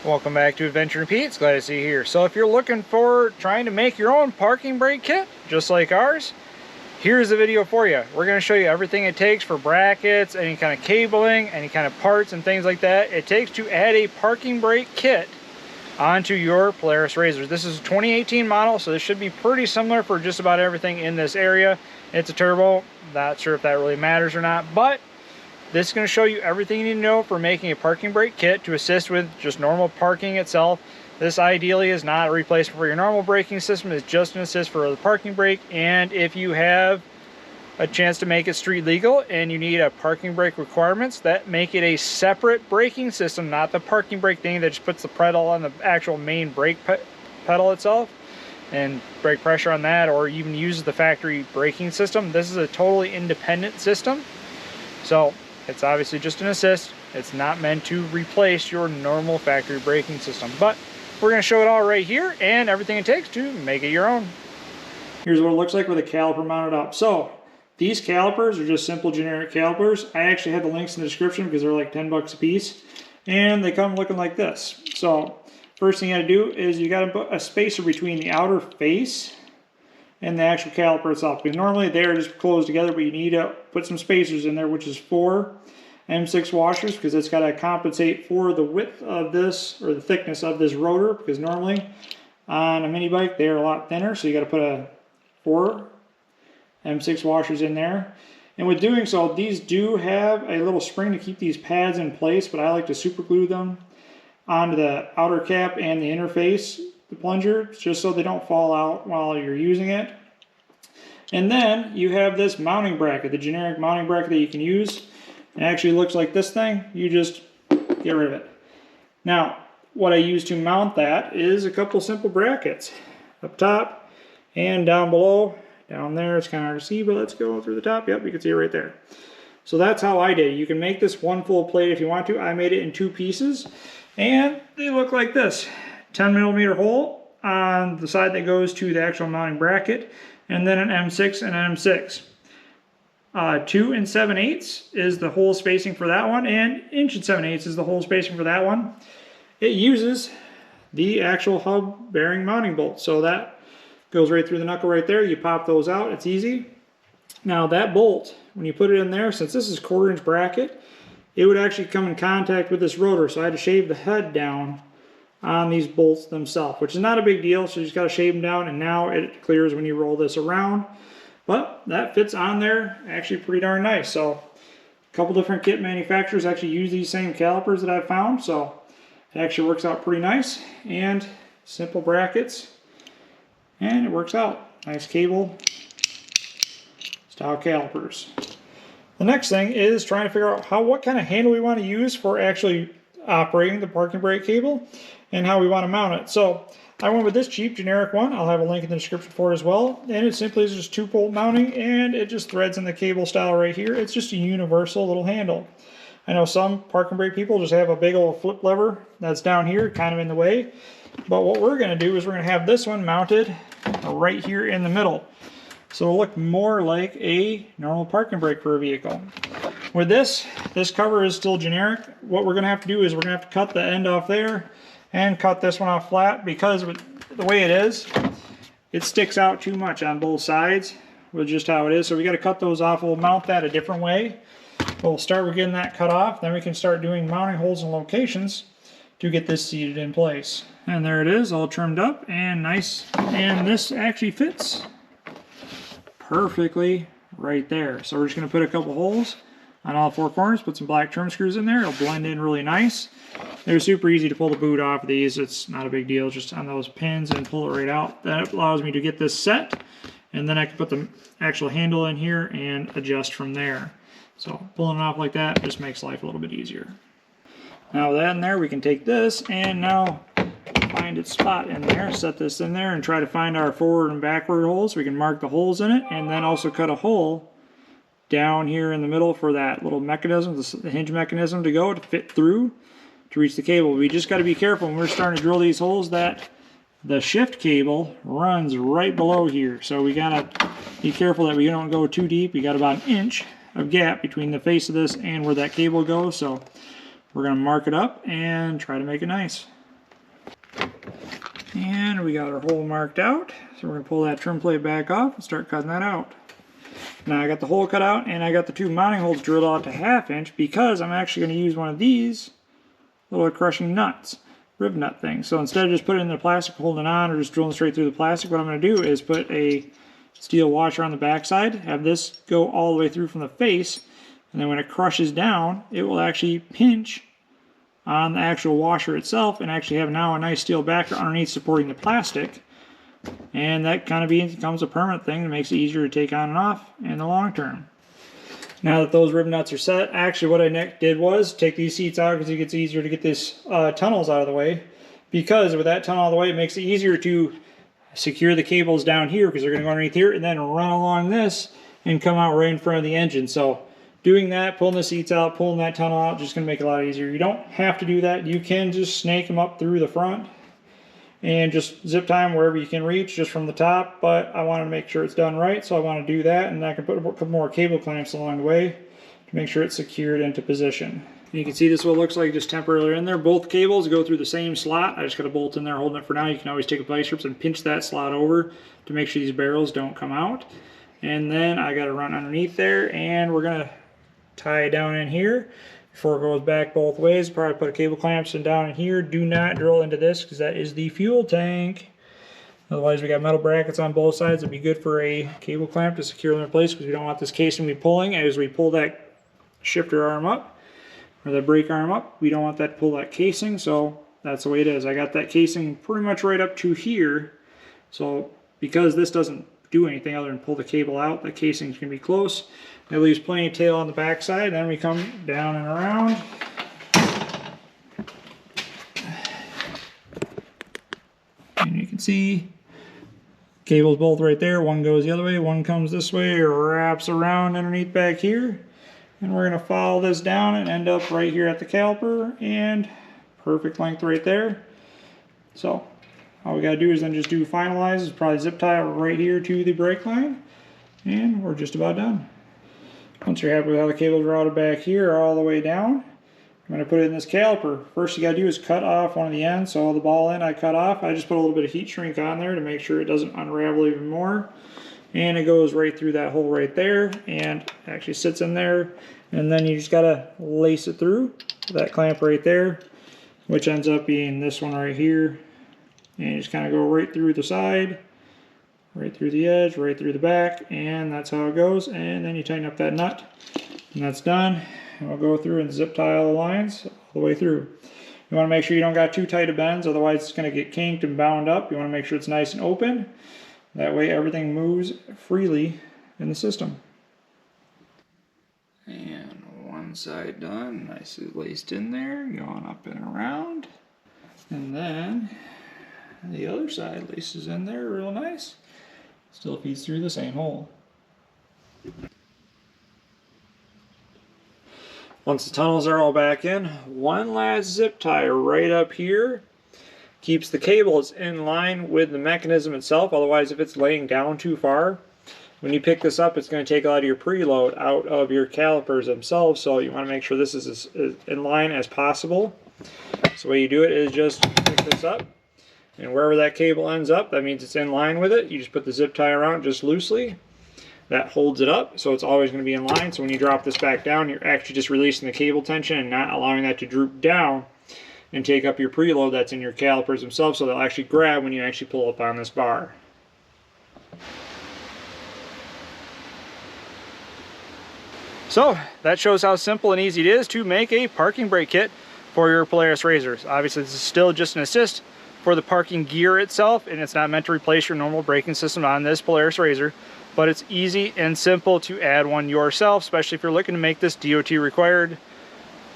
Welcome back to Adventure and Pete's. Glad to see you here. So if you're looking for trying to make your own parking brake kit, just like ours, here's the video for you. We're going to show you everything it takes for brackets, any kind of cabling, any kind of parts and things like that it takes to add a parking brake kit onto your Polaris RZR. This is a 2018 model, so this should be pretty similar for just about everything in this area. It's a turbo. Not sure if that really matters or not, but this is going to show you everything you need to know for making a parking brake kit to assist with just normal parking itself. This ideally is not a replacement for your normal braking system. It's just an assist for the parking brake. And if you have a chance to make it street legal and you need a parking brake requirements that make it a separate braking system, not the parking brake thing that just puts the pedal on the actual main brake pedal itself and brake pressure on that, or even uses the factory braking system. This is a totally independent system. So it's obviously just an assist. It's not meant to replace your normal factory braking system, but we're going to show it all right here and everything it takes to make it your own. Here's what it looks like with a caliper mounted up. So these calipers are just simple generic calipers. I actually have the links in the description because they're like 10 bucks a piece, and they come looking like this. So first thing you got to do is you got to put a spacer between the outer face and the actual caliper itself, because normally they're just closed together, but you need to put some spacers in there, which is 4 M6 washers, because it's got to compensate for the width of this, or the thickness of this rotor, because normally on a mini bike they're a lot thinner, so you got to put a 4 M6 washers in there. And with doing so, these do have a little spring to keep these pads in place, but I like to super glue them onto the outer cap and the interface, the plunger, just so they don't fall out while you're using it. And then you have this mounting bracket, the generic mounting bracket that you can use. It actually looks like this thing. You just get rid of it. Now, what I use to mount that is a couple simple brackets up top and down below. Down there, it's kind of hard to see, but let's go through the top. Yep, you can see it right there. So that's how I did it. You can make this one full plate if you want to. I made it in 2 pieces, and they look like this. 10mm hole on the side that goes to the actual mounting bracket, and then an M6 and an M6. 2 7/8 is the hole spacing for that one, and 1 7/8 is the hole spacing for that one. It uses the actual hub bearing mounting bolt, so that goes right through the knuckle right there. You pop those out, it's easy. Now that bolt, when you put it in there, since this is 1/4" bracket, it would actually come in contact with this rotor, so I had to shave the head down on these bolts themselves, which is not a big deal, so you just got to shave them down, and now it clears when you roll this around. But that fits on there actually pretty darn nice. So a couple different kit manufacturers actually use these same calipers that I've found, so it actually works out pretty nice. And simple brackets, and it works out. Nice cable style calipers. The next thing is trying to figure out what kind of handle we want to use for actually operating the parking brake cable and how we want to mount it. So I went with this cheap generic one. I'll have a link in the description for it as well. And it simply is just 2-bolt mounting, and it just threads in the cable style right here. It's just a universal little handle. I know some parking brake people just have a big old flip lever that's down here, kind of in the way. But what we're going to do is we're going to have this one mounted right here in the middle. So it'll look more like a normal parking brake for a vehicle. With this cover is still generic. What we're going to have to do is we're going to have to cut the end off there and cut this one off flat, because with the way it is, it sticks out too much on both sides with just how it is. So we got to cut those off. We'll mount that a different way. We'll start with getting that cut off. Then we can start doing mounting holes and locations to get this seated in place. And there it is, all trimmed up and nice. And this actually fits perfectly right there. So we're just going to put a couple holes on all 4 corners, put some black trim screws in there. It'll blend in really nice. They're super easy to pull the boot off of these. It's not a big deal, just on those pins and pull it right out. That allows me to get this set, and then I can put the actual handle in here and adjust from there. So pulling it off like that just makes life a little bit easier. Now with that in there, we can take this and now find its spot in there, set this in there, and try to find our forward and backward holes. We can mark the holes in it, and then also cut a hole down here in the middle for that little mechanism, the hinge mechanism to go to fit through to reach the cable. We just got to be careful when we're starting to drill these holes that the shift cable runs right below here. So we got to be careful that we don't go too deep. We got about 1 inch of gap between the face of this and where that cable goes. So we're going to mark it up and try to make it nice. And we got our hole marked out. So we're going to pull that trim plate back off and start cutting that out. Now I got the hole cut out and I got the two mounting holes drilled out to 1/2 inch because I'm actually going to use one of these little crushing nuts, rib nut things. So instead of just putting it in the plastic holding on or just drilling straight through the plastic, what I'm going to do is put a steel washer on the back side, have this go all the way through from the face, and then when it crushes down, it will actually pinch on the actual washer itself and actually have now a nice steel backer underneath supporting the plastic. And that kind of becomes a permanent thing that makes it easier to take on and off in the long term. Now that those rib nuts are set, actually what I did was take these seats out because it gets easier to get these tunnels out of the way. Because with that tunnel out of the way, it makes it easier to secure the cables down here because they're going to go underneath here and then run along this and come out right in front of the engine. So doing that, pulling the seats out, pulling that tunnel out, just going to make it a lot easier. You don't have to do that. You can just snake them up through the front and just zip tie them wherever you can reach just from the top, but I want to make sure it's done right, so I want to do that, and I can put a couple more cable clamps along the way to make sure it's secured into position. And you can see this is what it looks like just temporarily in there. Both cables go through the same slot. I just got a bolt in there holding it for now. You can always take a vice grips and pinch that slot over to make sure these barrels don't come out. And then I got to run underneath there, and we're going to tie it down in here. Before it goes back both ways, probably put a cable clamps in down in here. Do not drill into this because that is the fuel tank. Otherwise, we got metal brackets on both sides. It'd be good for a cable clamp to secure them in place because we don't want this casing to be pulling as we pull that shifter arm up or the brake arm up. We don't want that to pull that casing, so that's the way it is. I got that casing pretty much right up to here. So because this doesn't do anything other than pull the cable out, the casing's gonna be close. It leaves plenty of tail on the back side. Then we come down and around. And you can see cables both right there. One goes the other way, one comes this way or wraps around underneath back here. And we're going to follow this down and end up right here at the caliper, and perfect length right there. So all we got to do is then just do finalize. Is probably zip tie right here to the brake line, and we're just about done. Once you're happy with how the cables are routed back here all the way down, I'm going to put it in this caliper. First you got to do is cut off one of the ends. So the ball end I cut off. I just put a little bit of heat shrink on there to make sure it doesn't unravel even more. And it goes right through that hole right there and actually sits in there. And then you just got to lace it through that clamp right there, which ends up being this one right here. And you just kind of go right through the side, right through the edge, right through the back, and that's how it goes. And then you tighten up that nut, and that's done. And we'll go through and zip tie all the lines all the way through. You want to make sure you don't got too tight of bends, otherwise it's going to get kinked and bound up. You want to make sure it's nice and open. That way everything moves freely in the system. And one side done, nicely laced in there, going up and around. And then the other side laces in there real nice. Still feeds through the same hole. Once the tunnels are all back in, one last zip tie right up here keeps the cables in line with the mechanism itself. Otherwise, if it's laying down too far, when you pick this up, it's going to take a lot of your preload out of your calipers themselves. So you want to make sure this is as in line as possible. So the way you do it is just pick this up, and wherever that cable ends up, that means it's in line with it. You just put the zip tie around just loosely. That holds it up, so it's always going to be in line. So when you drop this back down, you're actually just releasing the cable tension and not allowing that to droop down and take up your preload that's in your calipers themselves, so they'll actually grab when you actually pull up on this bar. So that shows how simple and easy it is to make a parking brake kit for your Polaris RZRs. Obviously this is still just an assist for the parking gear itself, and it's not meant to replace your normal braking system on this Polaris RZR, but it's easy and simple to add one yourself, especially if you're looking to make this DOT required.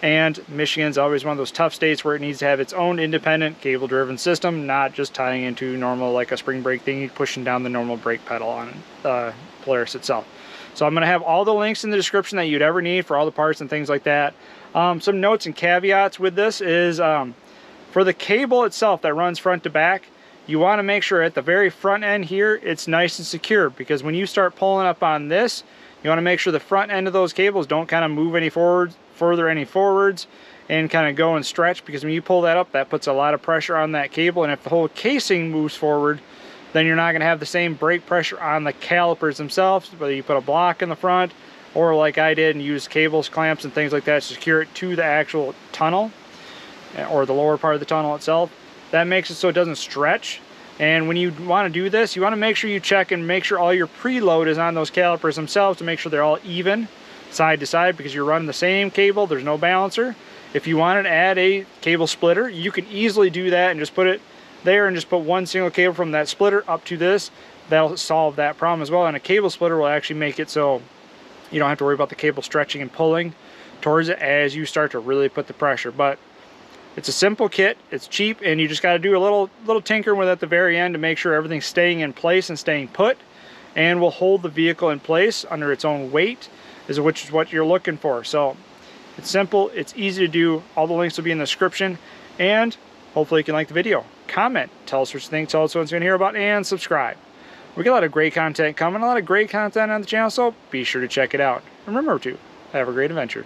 And Michigan's always one of those tough states where it needs to have its own independent cable driven system, not just tying into normal like a spring brake thingy, pushing down the normal brake pedal on Polaris itself. So I'm going to have all the links in the description that you'd ever need for all the parts and things like that. Some notes and caveats with this is for the cable itself that runs front to back, you want to make sure at the very front end here it's nice and secure, because when you start pulling up on this, you want to make sure the front end of those cables don't kind of move any further any forwards and kind of go and stretch, because when you pull that up, that puts a lot of pressure on that cable, and if the whole casing moves forward, then you're not going to have the same brake pressure on the calipers themselves, whether you put a block in the front or like I did and use cables, clamps, and things like that to secure it to the actual tunnel or the lower part of the tunnel itself. That makes it so it doesn't stretch. And when you want to do this, you want to make sure you check and make sure all your preload is on those calipers themselves to make sure they're all even side to side, because you're running the same cable, there's no balancer. If you wanted to add a cable splitter, you can easily do that and just put it there and just put one single cable from that splitter up to this. That'll solve that problem as well. And a cable splitter will actually make it so you don't have to worry about the cable stretching and pulling towards it as you start to really put the pressure. But it's a simple kit, it's cheap, and you just got to do a little tinker with it at the very end to make sure everything's staying in place and staying put, and will hold the vehicle in place under its own weight, which is what you're looking for. So it's simple, it's easy to do. All the links will be in the description, and hopefully you can like the video. Comment, tell us what you think, tell us what you're going to hear about, and subscribe. We got a lot of great content coming, a lot of great content on the channel, so be sure to check it out. And remember to have a great adventure.